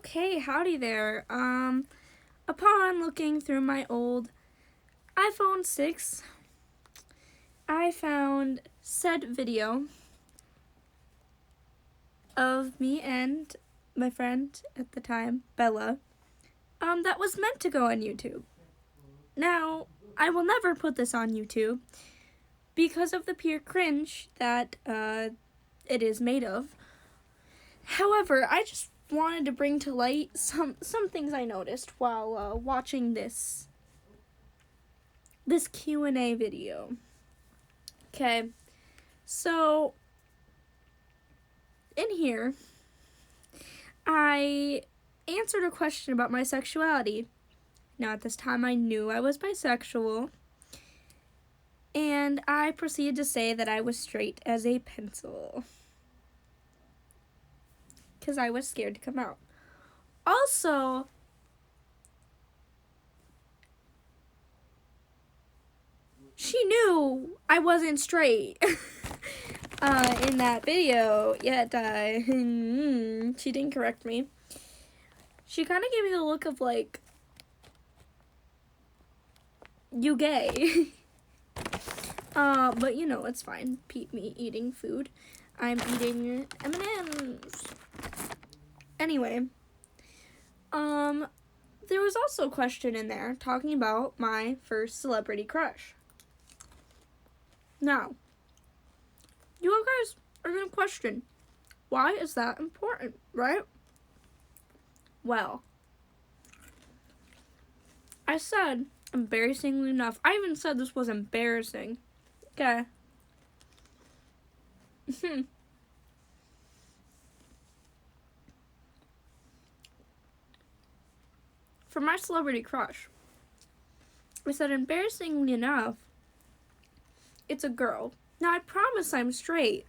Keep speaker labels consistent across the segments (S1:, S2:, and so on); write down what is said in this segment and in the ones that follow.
S1: Okay, howdy there. Upon looking through my old iPhone 6, I found said video of me and my friend at the time, Bella, that was meant to go on YouTube. Now, I will never put this on YouTube because of the pure cringe that it is made of. However, I just wanted to bring to light some things I noticed while watching this Q&A video. Okay, so in here, I answered a question about my sexuality. Now, at this time, I knew I was bisexual, and I proceeded to say that I was straight as a pencil, because I was scared to come out. Also, she knew I wasn't straight in that video, yet she didn't correct me. She kind of gave me the look of like, you gay. But you know, it's fine. Me eating food. I'm eating M&Ms. Anyway, there was also a question in there talking about my first celebrity crush. Now, you guys are gonna question, why is that important, right? Well, I said, embarrassingly enough, I even said this was embarrassing. Okay. For my celebrity crush, I said, embarrassingly enough, it's a girl. Now, I promise I'm straight,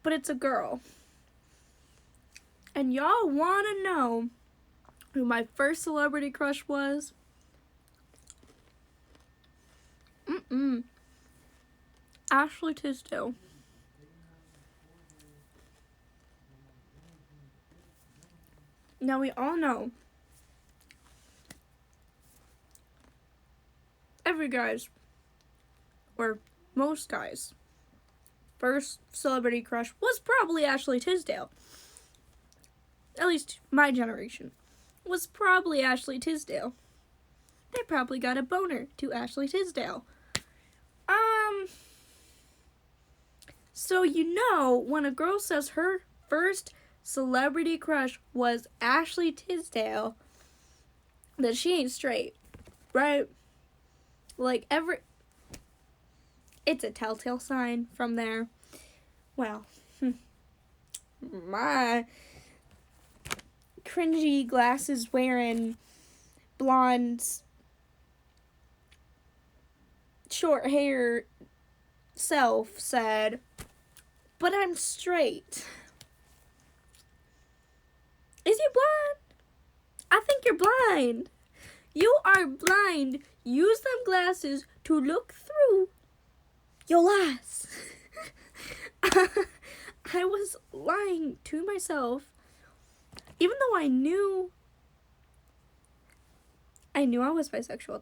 S1: but it's a girl. And y'all want to know who my first celebrity crush was? Ashley Tisdale. Now, we all know every guy's, or most guys' first celebrity crush was probably Ashley Tisdale. At least my generation was probably Ashley Tisdale. They probably got a boner to Ashley Tisdale. So you know, when a girl says her first celebrity crush was Ashley Tisdale, that she ain't straight, right? Like, it's a telltale sign from there. Well, my cringy glasses wearing, blonde, short hair self said, but I'm straight. Is you blind? I think you're blind. You are blind. Use them glasses to look through your lies. I was lying to myself, even though I knew I was bisexual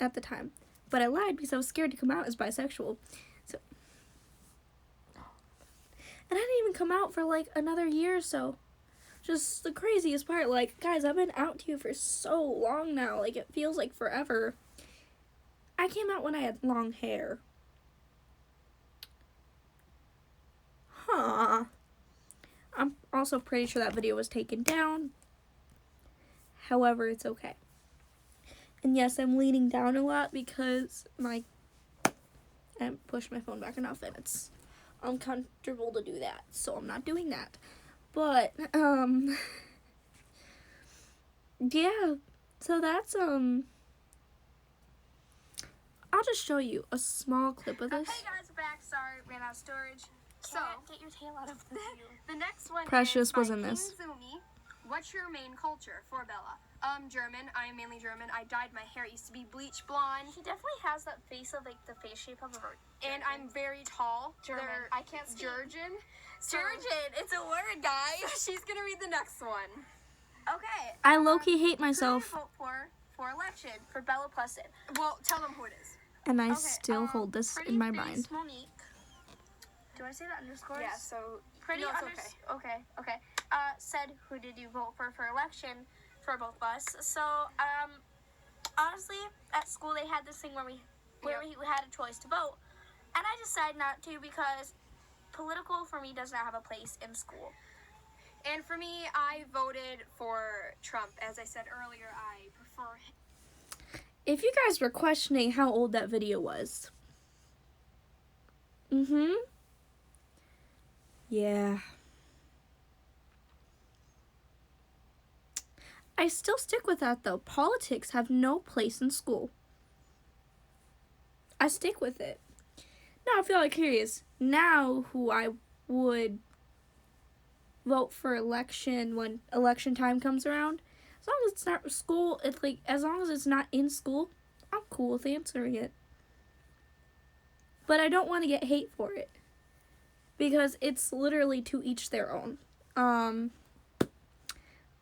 S1: at the time, but I lied because I was scared to come out as bisexual. So, and I didn't even come out for like another year or so. Just the craziest part, like, guys, I've been out to you for so long now, like, it feels like forever. I came out when I had long hair. Huh. I'm also pretty sure that video was taken down. However, it's okay. And yes, I'm leaning down a lot because I pushed my phone back enough and it's uncomfortable to do that. So I'm not doing that. But, yeah. So that's, I'll just show you a small clip of this.
S2: Hey guys, we're back. Sorry, ran out of storage. So,
S3: Get your tail out of the view.
S2: the next one
S1: Precious
S2: is by
S1: was in this.
S2: King Zumi. What What's your main culture for Bella? German. I am mainly German. I dyed my hair. It used to be bleach blonde.
S1: He definitely has that face of like the face shape of a bird.
S2: And I'm very tall.
S1: German. I can't speak.
S2: Georgian.
S1: Sturgeon. It's a word, guys.
S2: She's gonna read the next one. Okay.
S1: I low-key hate
S2: Who
S1: myself.
S2: did I vote for election?
S1: For Bella Preston.
S2: Well, tell them who it is.
S1: And I
S2: Okay,
S1: still hold this
S2: Pretty
S1: in my
S2: Face
S1: mind.
S2: Monique.
S1: Do I say the underscores?
S2: Yeah. So
S1: Pretty
S2: no, it's
S1: okay. Said who did you vote for election for both of us? So honestly, at school they had this thing where we had a choice to vote, and I decided not to because political for me does not have a place in school.
S2: And for me, I voted for Trump. As I said earlier, I prefer him.
S1: If you guys were questioning how old that video was, yeah. I still stick with that though. Politics have no place in school. I stick with it. Now I feel like curious. Now who I would vote for election when election time comes around. As long as it's not school, it's like as long as it's not in school, I'm cool with answering it. But I don't want to get hate for it. Because it's literally to each their own.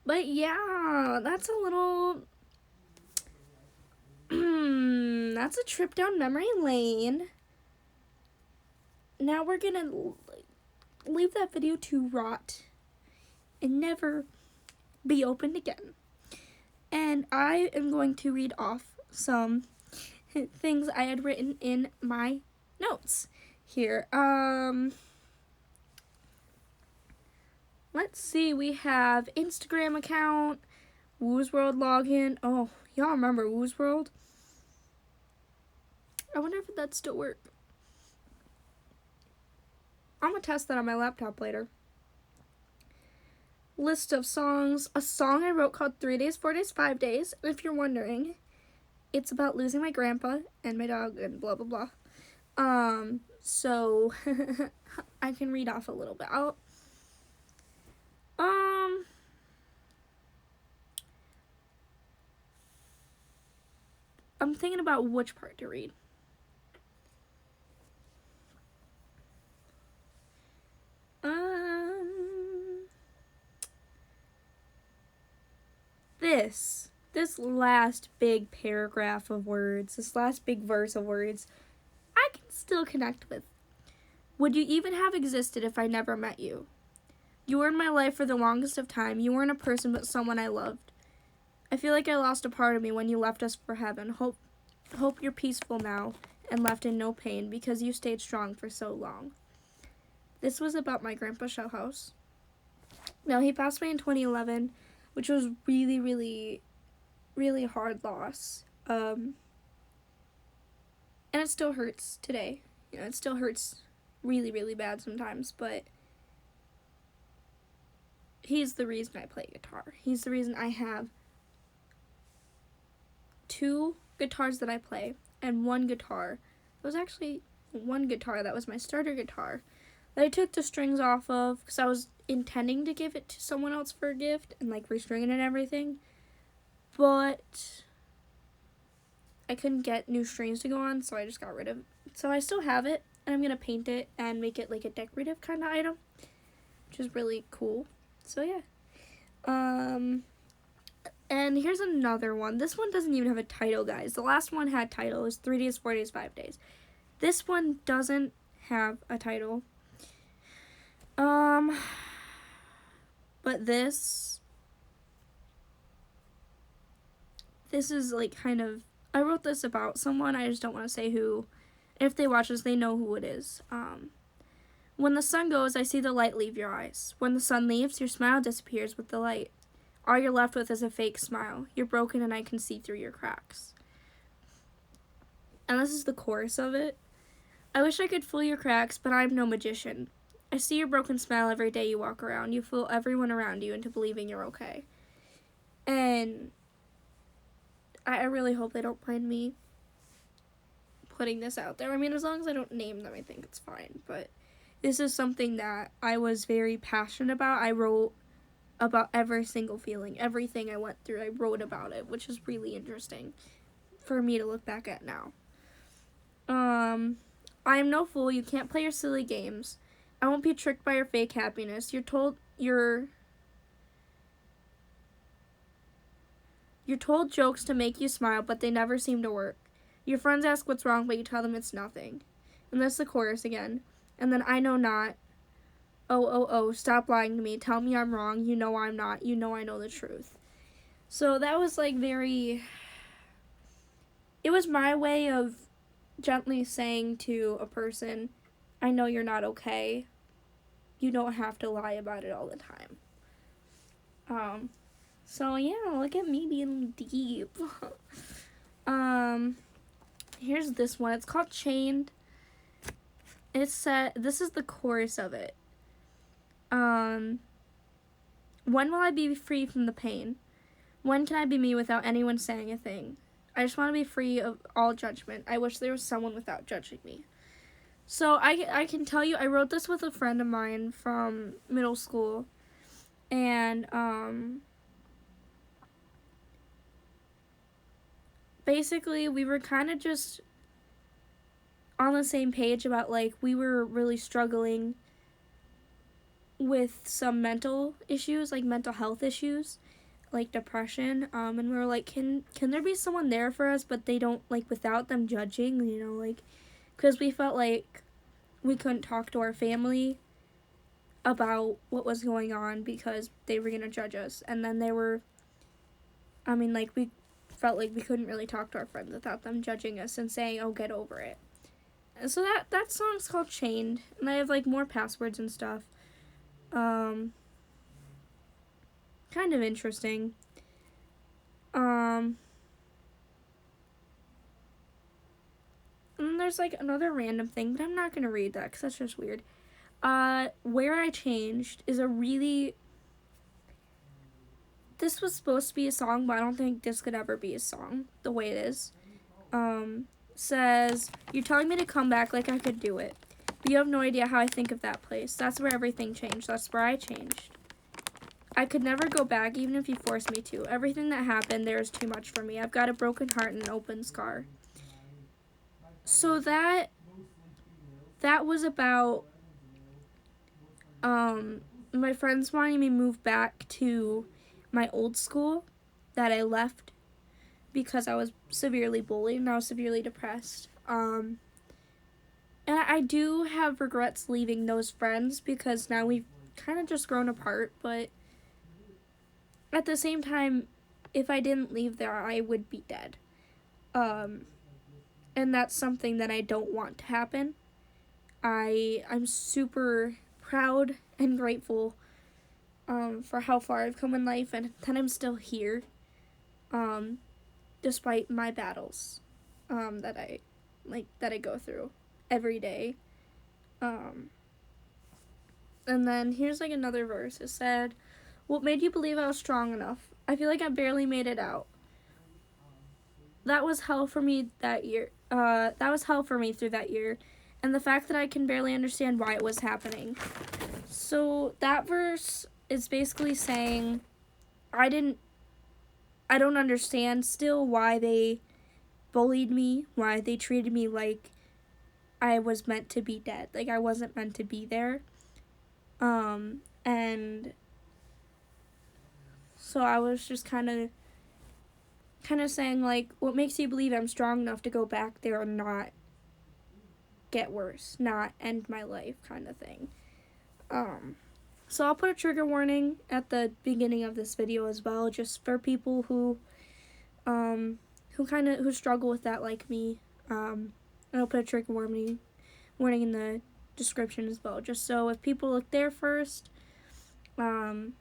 S1: But yeah, that's a little that's a trip down memory lane. Now we're gonna leave that video to rot and never be opened again. And I am going to read off some things I had written in my notes here. Let's see, we have Instagram account, Woo's World login. Oh, y'all remember Woo's World? I wonder if that still works. I'm gonna test that on my laptop later. List of songs. A song I wrote called 3 Days, 4 Days, 5 Days. And if you're wondering, it's about losing my grandpa and my dog and blah, blah, blah. So I can read off a little bit. I'm thinking about which part to read. This last big paragraph of words, this last big verse of words, I can still connect with. Would you even have existed if I never met you? You were in my life for the longest of time. You weren't a person, but someone I loved. I feel like I lost a part of me when you left us for heaven. Hope you're peaceful now and left in no pain because you stayed strong for so long. This was about my grandpa Shell House. Now, he passed away in 2011, which was really, really, really hard loss. And it still hurts today. You know, it still hurts really, really bad sometimes, but he's the reason I play guitar. He's the reason I have 2 guitars that I play and 1 guitar. It was actually 1 guitar that was my starter guitar that I took the strings off of because I was intending to give it to someone else for a gift and like restring it and everything, but I couldn't get new strings to go on, so I just got rid of it. So I still have it, and I'm gonna paint it and make it like a decorative kind of item, which is really cool. So yeah. And here's another one. This one doesn't even have a title, guys. The last one had title. It was 3 Days, 4 Days, 5 Days. This one doesn't have a title. But this is like kind of, I wrote this about someone, I just don't want to say who. If they watch this, they know who it is. When the sun goes, I see the light leave your eyes. When the sun leaves, your smile disappears with the light. All you're left with is a fake smile. You're broken and I can see through your cracks. And this is the chorus of it. I wish I could fool your cracks, but I'm no magician. I see your broken smile every day you walk around. You fool everyone around you into believing you're okay. And I really hope they don't mind me putting this out there. I mean, as long as I don't name them, I think it's fine. But this is something that I was very passionate about. I wrote about every single feeling, everything I went through. I wrote about it, which is really interesting for me to look back at now. I am no fool. You can't play your silly games. I won't be tricked by your fake happiness. You're told jokes to make you smile, but they never seem to work. Your friends ask what's wrong, but you tell them it's nothing. And that's the chorus again. And then I know not. Oh, oh, oh, stop lying to me. Tell me I'm wrong. You know I'm not. You know I know the truth. So that was like very... It was my way of gently saying to a person, I know you're not okay. You don't have to lie about it all the time. So yeah, look at me being deep. Here's this one. It's called Chained. It said, this is the chorus of it. When will I be free from the pain? When can I be me without anyone saying a thing? I just want to be free of all judgment. I wish there was someone without judging me. So I can tell you, I wrote this with a friend of mine from middle school. And, basically, we were kind of just on the same page about, like, we were really struggling with some mental issues, like mental health issues, like depression, and we were like, can there be someone there for us, but they don't, like, without them judging, you know, like, because we felt like we couldn't talk to our family about what was going on because they were going to judge us, and then we felt like we couldn't really talk to our friends without them judging us and saying, oh, get over it. And so that song's called Chained, and I have, like, more passwords and stuff. Kind of interesting. And then there's, like, another random thing, but I'm not going to read that because that's just weird. Where I Changed is a really... This was supposed to be a song, but I don't think this could ever be a song the way it is. Says, you're telling me to come back like I could do it. But you have no idea how I think of that place. That's where everything changed. That's where I changed. I could never go back even if you forced me to. Everything that happened there is too much for me. I've got a broken heart and an open scar. So that was about my friends wanting me to move back to my old school that I left because I was severely bullied and I was severely depressed. And I do have regrets leaving those friends because now we've kind of just grown apart, but at the same time, if I didn't leave there, I would be dead. And that's something that I don't want to happen. I'm super proud and grateful for how far I've come in life and that I'm still here, despite my battles that I go through every day. And then here's, like, another verse. It said, what made you believe I was strong enough? I feel like I barely made it out. That was hell for me that year. That was hell for me through that year. And the fact that I can barely understand why it was happening. So that verse is basically saying I don't understand still why they bullied me, why they treated me like I was meant to be dead. Like I wasn't meant to be there. And so I was just kind of saying, like, what makes you believe I'm strong enough to go back there and not get worse, not end my life, kind of thing. So I'll put a trigger warning at the beginning of this video as well, just for people who struggle with that like me. And I'll put a trigger warning in the description as well, just so if people look there first, you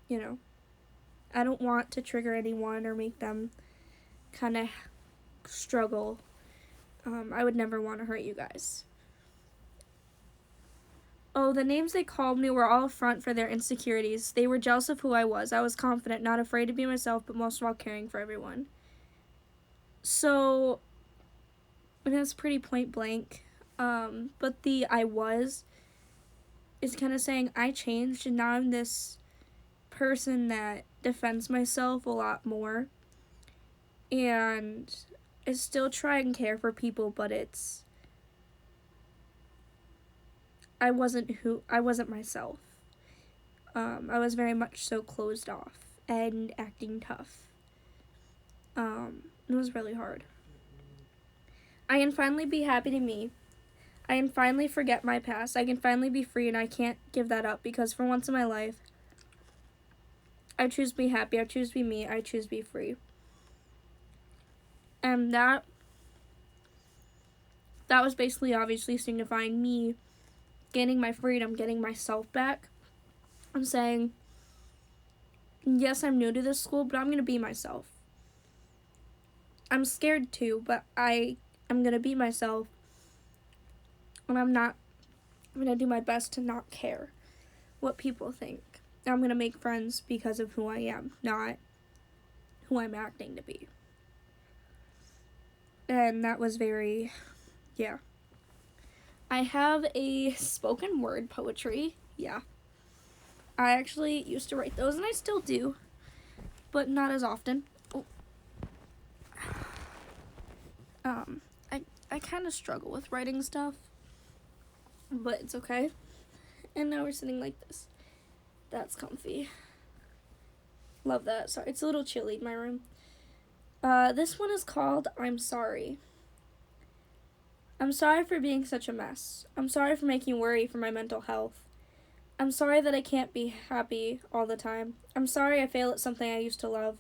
S1: know, I don't want to trigger anyone or make them kind of struggle. I would never want to hurt you guys. Oh, the names they called me were all a front for their insecurities. They were jealous of who I was. I was confident, not afraid to be myself, but most of all caring for everyone. So, and that's pretty point blank. But the I was is kind of saying I changed and now I'm this person that defends myself a lot more and I still try and care for people, but I wasn't myself. I was very much so closed off and acting tough. It was really hard. I can finally be happy to me. I can finally forget my past. I can finally be free, and I can't give that up because for once in my life, I choose to be happy. I choose to be me. I choose to be free. And that was basically obviously signifying me gaining my freedom, getting myself back. I'm saying, yes, I'm new to this school, but I'm going to be myself. I'm scared too, but I'm going to be myself. And I'm going to do my best to not care what people think. I'm going to make friends because of who I am, not who I'm acting to be. And that was very, yeah. I have a spoken word poetry, yeah. I actually used to write those, and I still do, but not as often. Oh. I kind of struggle with writing stuff, but it's okay. And now we're sitting like this. That's comfy. Love that. Sorry, it's a little chilly in my room. This one is called I'm Sorry. I'm sorry for being such a mess. I'm sorry for making you worry for my mental health. I'm sorry that I can't be happy all the time. I'm sorry I fail at something I used to love.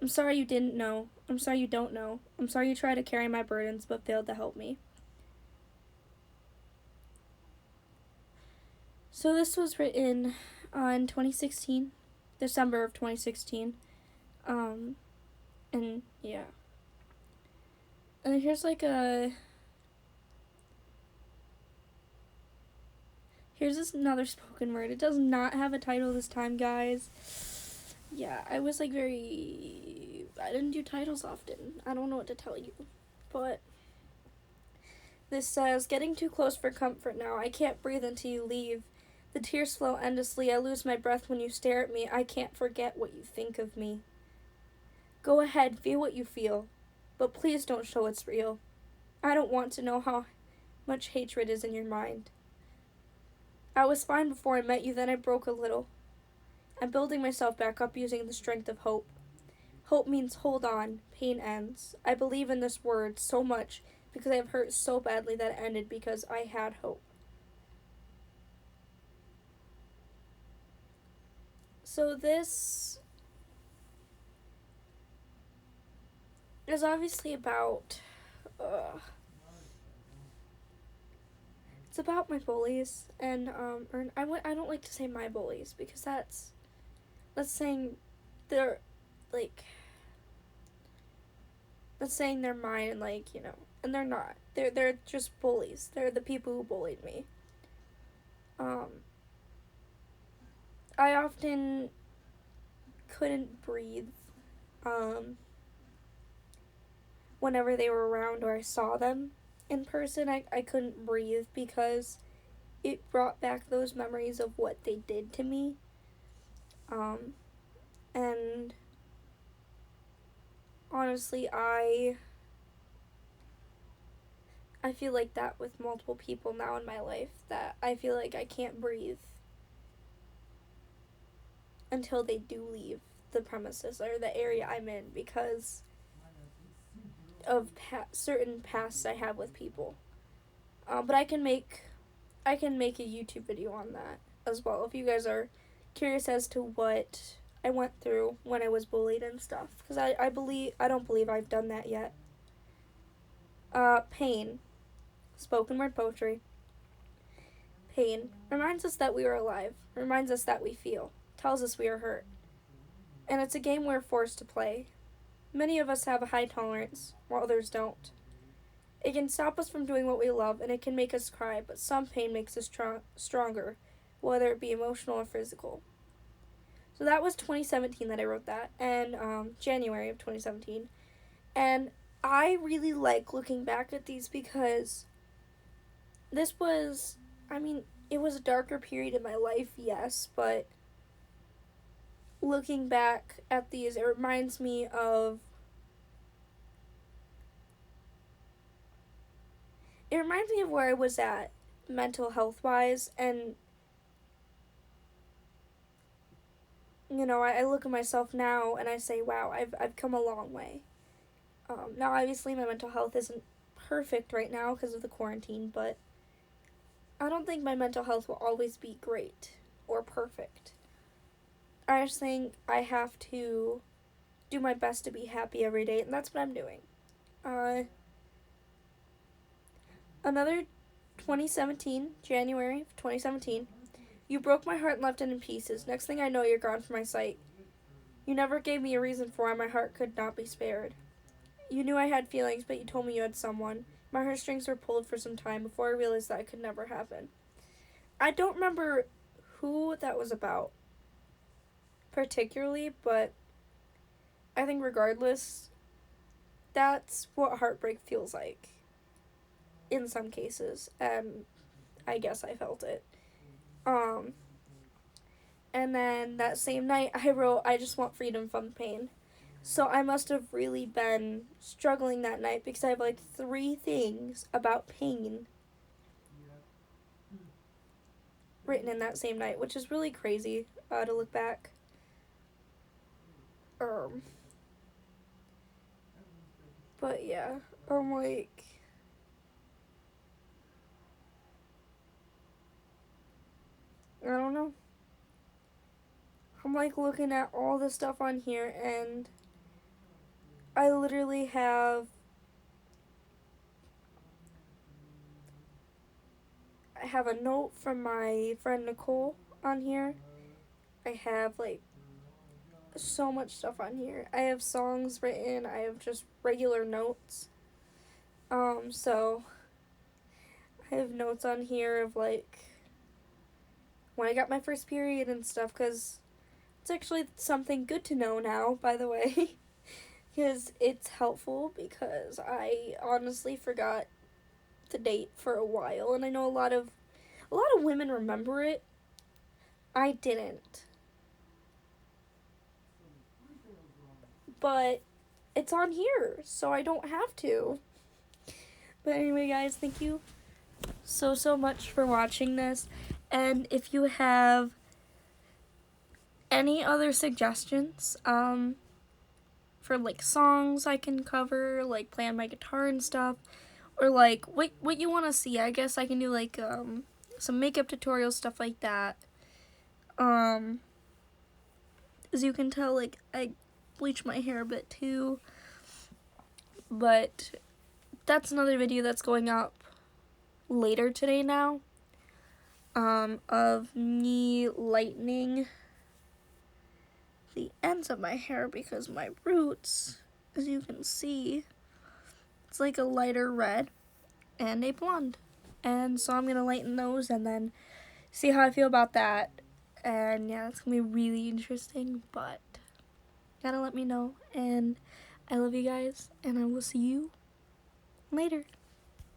S1: I'm sorry you didn't know. I'm sorry you don't know. I'm sorry you tried to carry my burdens but failed to help me. So this was written in 2016, December of 2016. And yeah. And here's another spoken word. It does not have a title this time, guys. Yeah, I was I didn't do titles often. I don't know what to tell you. But this says, getting too close for comfort now. I can't breathe until you leave. The tears flow endlessly. I lose my breath when you stare at me. I can't forget what you think of me. Go ahead, feel what you feel. But please don't show it's real. I don't want to know how much hatred is in your mind. I was fine before I met you, then I broke a little. I'm building myself back up using the strength of hope. Hope means hold on, pain ends. I believe in this word so much because I have hurt so badly that it ended because I had hope. So this is obviously about, it's about my bullies, and I don't like to say my bullies because that's saying they're that's saying they're mine and and they're not. They're just bullies. They're the people who bullied me. I often couldn't breathe whenever they were around or I saw them in person. I couldn't breathe because it brought back those memories of what they did to me. And honestly, I feel like that with multiple people now in my life, that I feel like I can't breathe until they do leave the premises or the area I'm in because of certain pasts I have with people. But I can make a YouTube video on that as well if you guys are curious as to what I went through when I was bullied and stuff, because I don't believe I've done that yet. Pain. Spoken word poetry. Pain reminds us that we are alive, reminds us that we feel, tells us we are hurt. And it's a game we're forced to play. Many of us have a high tolerance, while others don't. It can stop us from doing what we love, and it can make us cry, but some pain makes us stronger, whether it be emotional or physical. So that was 2017 that I wrote that, and January of 2017. And I really like looking back at these because this was, it was a darker period in my life, yes, but looking back at these, it reminds me of where I was at mental health wise, and you know, I look at myself now and I say, wow, I've come a long way. Now, obviously, my mental health isn't perfect right now because of the quarantine, but I don't think my mental health will always be great or perfect. I just think I have to do my best to be happy every day, and that's what I'm doing. Another 2017, January of 2017, you broke my heart and left it in pieces. Next thing I know, you're gone from my sight. You never gave me a reason for why my heart could not be spared. You knew I had feelings, but you told me you had someone. My heartstrings were pulled for some time before I realized that it could never happen. I don't remember who that was about particularly, but I think regardless, that's what heartbreak feels like in some cases, and I guess I felt it. And then that same night I wrote, I just want freedom from pain. So I must have really been struggling that night because I have like 3 things about pain written in that same night, which is really crazy to look back. But yeah, I'm like, I don't know. I'm like looking at all the stuff on here, and I literally have a note from my friend Nicole on here. I have like so much stuff on here. I have songs written, I have just regular notes. So I have notes on here of like when I got my first period and stuff, because it's actually something good to know now, by the way. Because it's helpful, because I honestly forgot the date for a while, and I know a lot of women remember it. I didn't. But it's on here, so I don't have to. But anyway, guys, thank you so much for watching this. And if you have any other suggestions for like songs I can cover, like play on my guitar and stuff, or like what you want to see, I guess I can do like some makeup tutorials, stuff like that. As you can tell, like I bleach my hair a bit too, but that's another video that's going up later today now, of me lightening the ends of my hair, because my roots, as you can see, it's like a lighter red and a blonde, and so I'm gonna lighten those and then see how I feel about that. And yeah, it's gonna be really interesting, but gotta let me know. And I love you guys, and I will see you later.